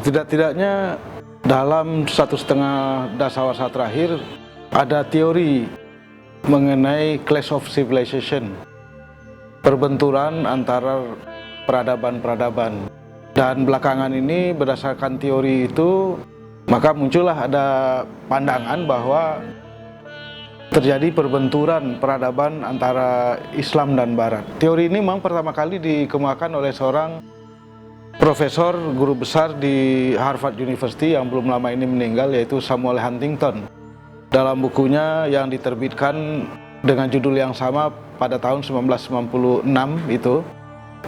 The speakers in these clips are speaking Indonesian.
Setidak-tidaknya dalam 1,5 dasawarsa terakhir ada teori mengenai clash of civilization, perbenturan antara peradaban-peradaban. Dan belakangan ini berdasarkan teori itu, maka muncullah ada pandangan bahwa terjadi perbenturan peradaban antara Islam dan Barat. Teori ini memang pertama kali dikemukakan oleh seorang profesor guru besar di Harvard University yang belum lama ini meninggal, yaitu Samuel Huntington. Dalam bukunya yang diterbitkan dengan judul yang sama pada tahun 1996 itu,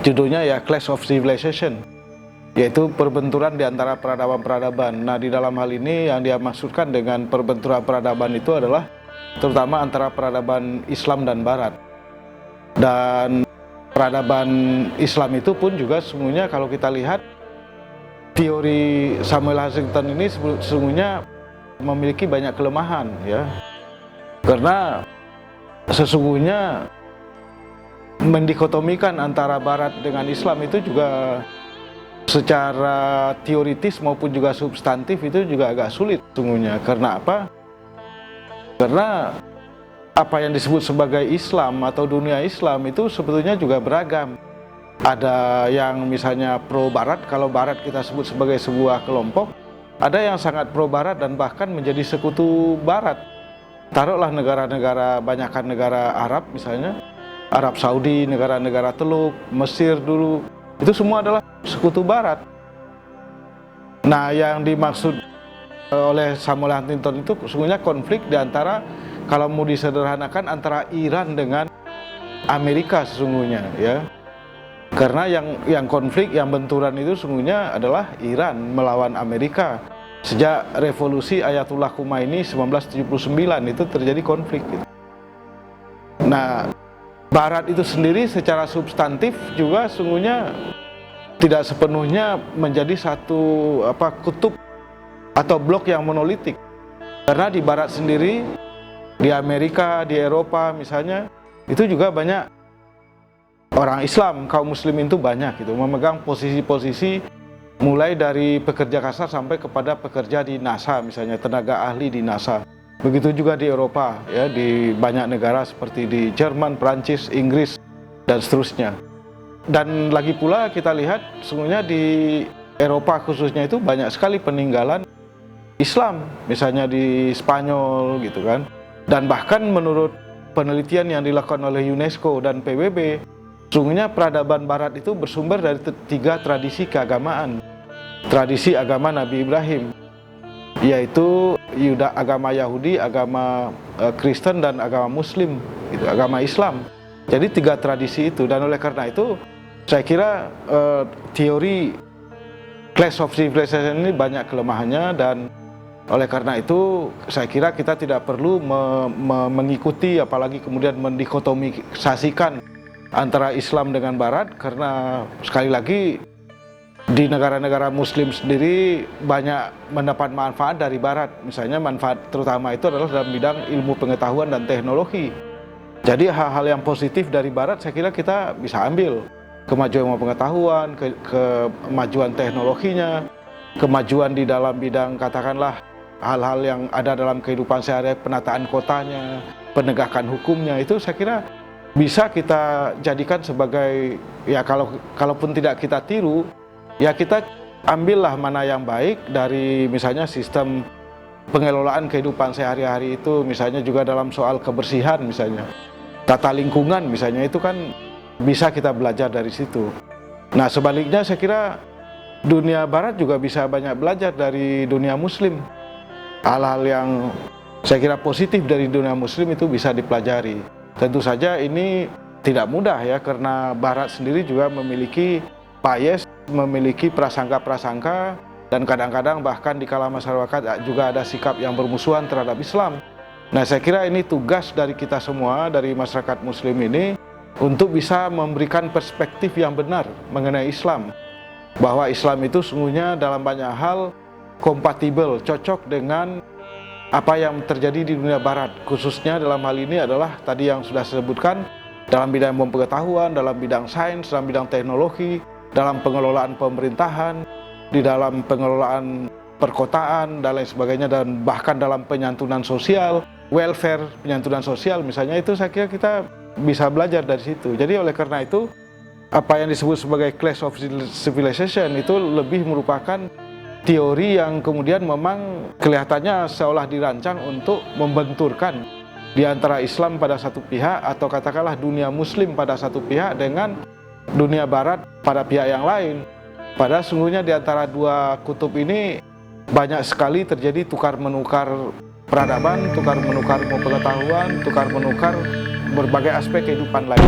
judulnya ya Clash of Civilization, yaitu perbenturan di antara peradaban-peradaban. Nah, di dalam hal ini yang dia maksudkan dengan perbenturan peradaban itu adalah terutama antara peradaban Islam dan Barat. Dan peradaban Islam itu pun juga sesungguhnya kalau kita lihat teori Samuel Huntington ini sesungguhnya memiliki banyak kelemahan ya. Karena sesungguhnya mendikotomikan antara Barat dengan Islam itu juga secara teoritis maupun juga substantif itu juga agak sulit sesungguhnya. Karena apa? Karena apa yang disebut sebagai Islam atau dunia Islam itu sebetulnya juga beragam. Ada yang misalnya pro Barat, kalau Barat kita sebut sebagai sebuah kelompok. Ada yang sangat pro Barat dan bahkan menjadi sekutu Barat. Taruhlah negara-negara, banyakkan negara Arab misalnya, Arab Saudi, negara-negara Teluk, Mesir dulu, itu semua adalah sekutu Barat. Nah, yang dimaksud oleh Samuel Huntington itu sesungguhnya konflik di antara, kalau mau disederhanakan, antara Iran dengan Amerika sesungguhnya ya. Karena yang konflik, yang benturan itu sesungguhnya adalah Iran melawan Amerika. Sejak revolusi Ayatullah Khomeini 1979 itu terjadi konflik gitu. Nah, Barat itu sendiri secara substantif juga sesungguhnya tidak sepenuhnya menjadi satu kutub atau blok yang monolitik. Karena di Barat sendiri, di Amerika, di Eropa misalnya, itu juga banyak orang Islam, kaum muslimin itu banyak gitu, memegang posisi-posisi mulai dari pekerja kasar sampai kepada pekerja di NASA misalnya, tenaga ahli di NASA. Begitu juga di Eropa ya, di banyak negara seperti di Jerman, Prancis, Inggris dan seterusnya. Dan lagi pula kita lihat sesungguhnya di Eropa khususnya itu banyak sekali peninggalan Islam, misalnya di Spanyol gitu kan. Dan bahkan menurut penelitian yang dilakukan oleh UNESCO dan PBB, sesungguhnya peradaban Barat itu bersumber dari 3 tradisi keagamaan. Tradisi agama Nabi Ibrahim, yaitu agama Yahudi, agama Kristen, dan agama Muslim, gitu, agama Islam. Jadi 3 tradisi itu, dan oleh karena itu saya kira teori Clash of Civilization ini banyak kelemahannya, dan oleh karena itu saya kira kita tidak perlu mengikuti, apalagi kemudian mendikotomisasikan antara Islam dengan Barat, karena sekali lagi di negara-negara Muslim sendiri banyak mendapat manfaat dari Barat. Misalnya manfaat terutama itu adalah dalam bidang ilmu pengetahuan dan teknologi. Jadi hal-hal yang positif dari Barat saya kira kita bisa ambil. Kemajuan ilmu pengetahuan, kemajuan teknologinya, kemajuan di dalam bidang katakanlah hal-hal yang ada dalam kehidupan sehari-hari, penataan kotanya, penegakan hukumnya, itu saya kira bisa kita jadikan sebagai, ya kalaupun tidak kita tiru, ya kita ambillah mana yang baik dari misalnya sistem pengelolaan kehidupan sehari-hari itu, misalnya juga dalam soal kebersihan misalnya, tata lingkungan misalnya, itu kan bisa kita belajar dari situ. Nah, sebaliknya saya kira dunia Barat juga bisa banyak belajar dari dunia Muslim. Hal-hal yang saya kira positif dari dunia Muslim itu bisa dipelajari. Tentu saja ini tidak mudah ya, karena Barat sendiri juga memiliki bias, memiliki prasangka-prasangka, dan kadang-kadang bahkan di kalangan masyarakat juga ada sikap yang bermusuhan terhadap Islam. Nah, saya kira ini tugas dari kita semua, dari masyarakat Muslim ini, untuk bisa memberikan perspektif yang benar mengenai Islam. Bahwa Islam itu sesungguhnya dalam banyak hal kompatibel, cocok dengan apa yang terjadi di dunia Barat. Khususnya dalam hal ini adalah tadi yang sudah saya sebutkan, dalam bidang pengetahuan, dalam bidang sains, dalam bidang teknologi, dalam pengelolaan pemerintahan, di dalam pengelolaan perkotaan dan lain sebagainya, dan bahkan dalam penyantunan sosial, welfare, penyantunan sosial misalnya, itu saya kira kita bisa belajar dari situ. Jadi oleh karena itu, apa yang disebut sebagai Clash of Civilization itu lebih merupakan teori yang kemudian memang kelihatannya seolah dirancang untuk membenturkan di antara Islam pada satu pihak, atau katakanlah dunia Muslim pada satu pihak dengan dunia Barat pada pihak yang lain. Padahal sungguhnya di antara dua kutub ini banyak sekali terjadi tukar-menukar peradaban, tukar-menukar pengetahuan, tukar-menukar berbagai aspek kehidupan lain.